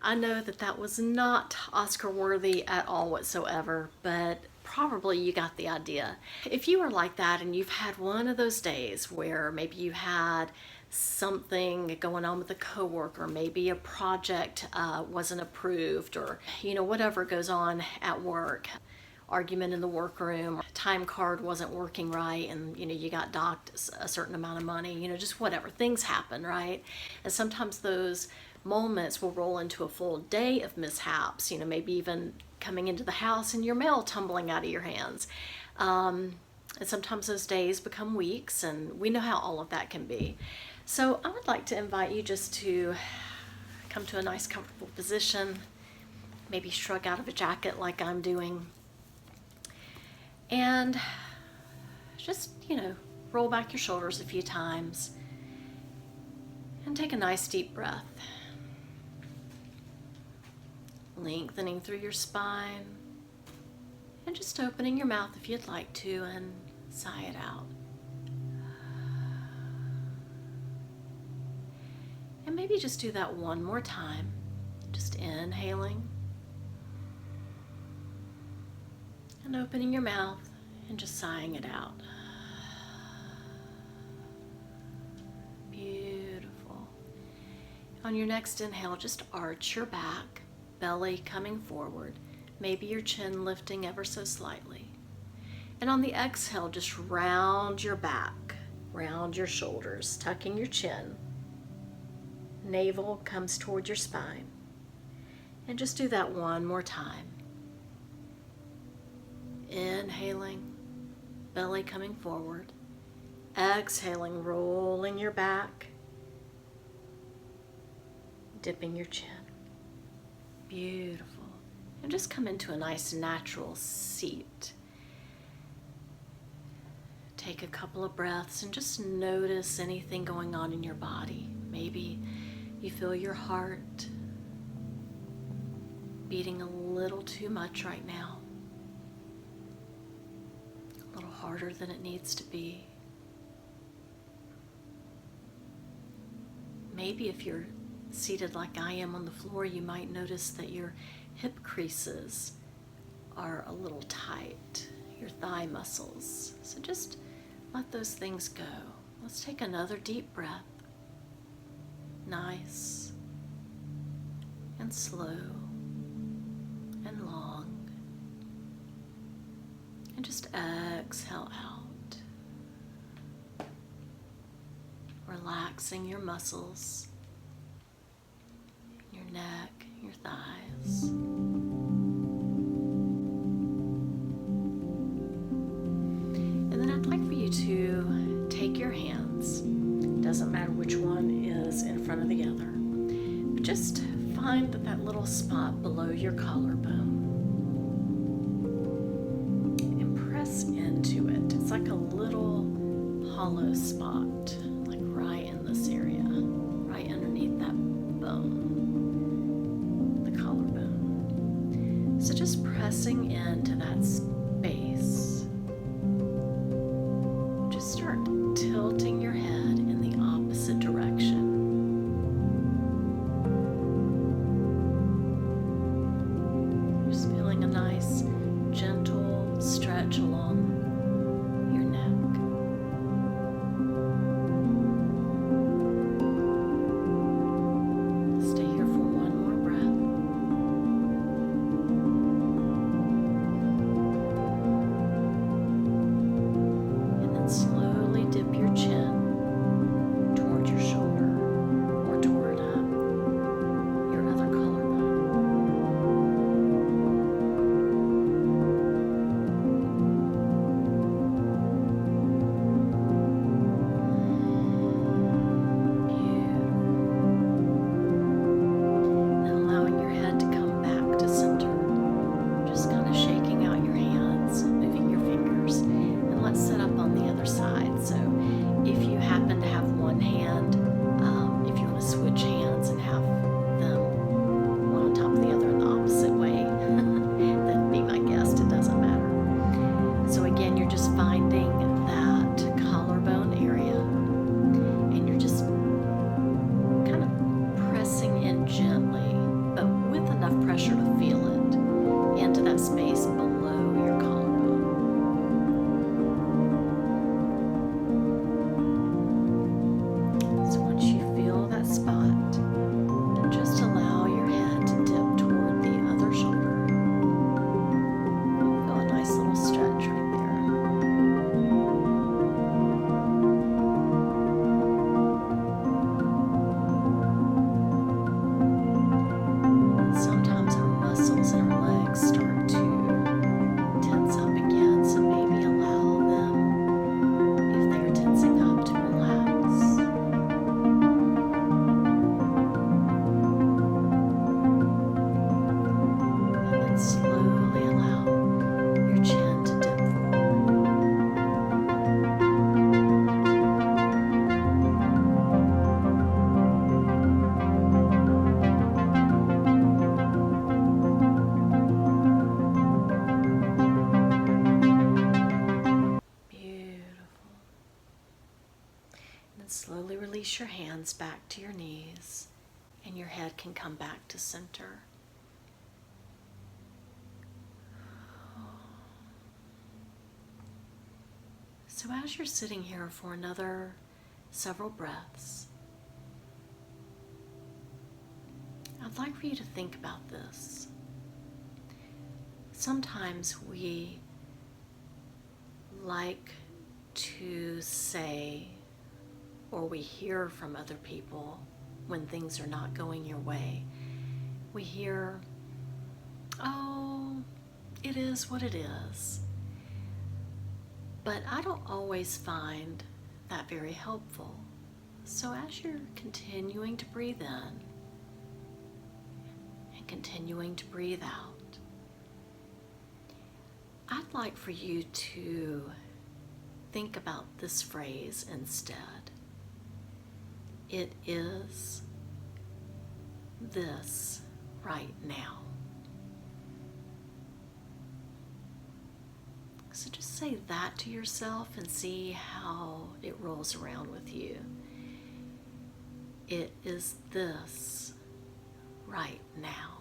I know that was not Oscar worthy at all whatsoever, but probably you got the idea. If you are like that and you've had one of those days where maybe you had something going on with a coworker, maybe a project wasn't approved, or whatever goes on at work, argument in the workroom, time card wasn't working right, and you got docked a certain amount of money, just whatever, things happen, right? And sometimes those moments will roll into a full day of mishaps, maybe even coming into the house and your mail tumbling out of your hands. And sometimes those days become weeks, and we know how all of that can be. So I would like to invite you just to come to a nice comfortable position, maybe shrug out of a jacket like I'm doing, and just, roll back your shoulders a few times and take a nice deep breath. Lengthening through your spine and just opening your mouth if you'd like to, and sigh it out. And maybe just do that one more time. Just inhaling and opening your mouth and just sighing it out. Beautiful. On your next inhale, just arch your back, belly coming forward, maybe your chin lifting ever so slightly. And on the exhale, just round your back, round your shoulders, tucking your chin. Navel comes toward your spine. And just do that one more time. Inhaling, belly coming forward. Exhaling, rolling your back, dipping your chin. Beautiful. And just come into a nice natural seat. Take a couple of breaths and just notice anything going on in your body. Maybe you feel your heart beating a little too much right now. A little harder than it needs to be. Maybe if you're seated like I am on the floor, you might notice that your hip creases are a little tight, your thigh muscles. So just let those things go. Let's take another deep breath. Nice and slow and long. And just exhale out. Relaxing your muscles, your neck, your thighs. And then I'd like for you to take your hands, doesn't matter which one is in front of the other, but just find that little spot below your collarbone and press into it. It's like a little hollow spot, like right in this area, right underneath that bone. So just pressing into that space. Just start tilting your head in the opposite direction. Just feeling a nice, gentle stretch along your neck. Stay here for one more breath. Slowly dip your chin toward your shoulder or toward your other collarbone. little stretch right there. Sometimes our muscles in our legs start to tense up again, so maybe allow them, if they're tensing up, to relax. And then slowly allow your chin to dip forward. Beautiful. And then slowly release your hands back to your knees, and your head can come back to center. So as you're sitting here for another several breaths, I'd like for you to think about this. Sometimes we like to say, or we hear from other people when things are not going your way. We hear, "Oh, it is what it is." But I don't always find that very helpful. So as you're continuing to breathe in and continuing to breathe out, I'd like for you to think about this phrase instead. It is this right now. So just say that to yourself and see how it rolls around with you. It is this right now.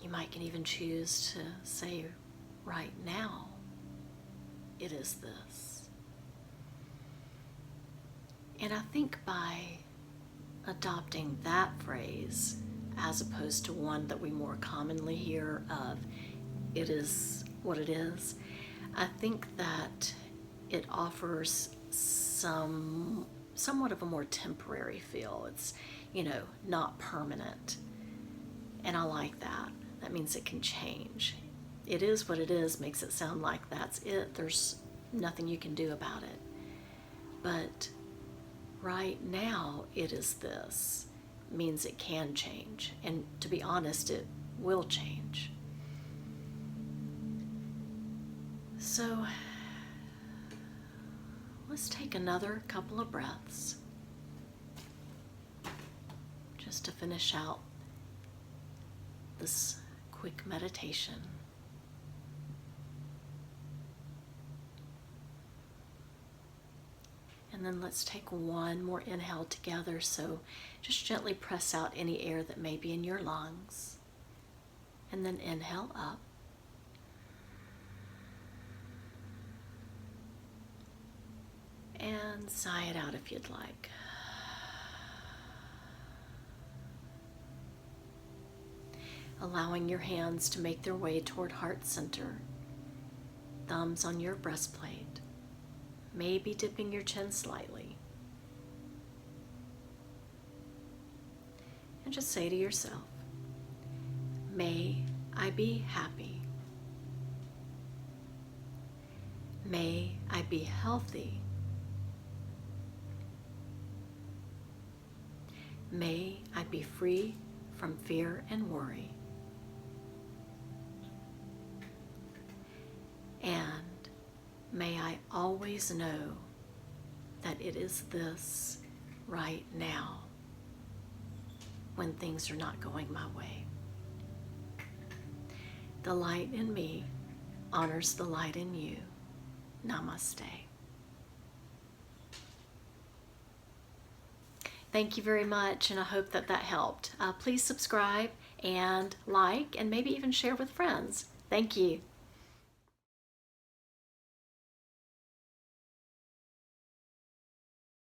You might can even choose to say right now, it is this. And I think by adopting that phrase, as opposed to one that we more commonly hear of, it is what it is, I think that it offers somewhat of a more temporary feel. It's, not permanent. And I like that. That means it can change. It is what it is makes it sound like that's it. There's nothing you can do about it. But right now, it is this means it can change. And to be honest, it will change. So let's take another couple of breaths just to finish out this quick meditation. And then let's take one more inhale together. So just gently press out any air that may be in your lungs. And then inhale up. And sigh it out if you'd like. Allowing your hands to make their way toward heart center. Thumbs on your breastplate. Maybe dipping your chin slightly. And just say to yourself, may I be happy. May I be healthy. May I be free from fear and worry. And may I always know that it is this right now when things are not going my way. The light in me honors the light in you. Namaste. Thank you very much, and I hope that helped. Please subscribe and like, and maybe even share with friends. Thank you.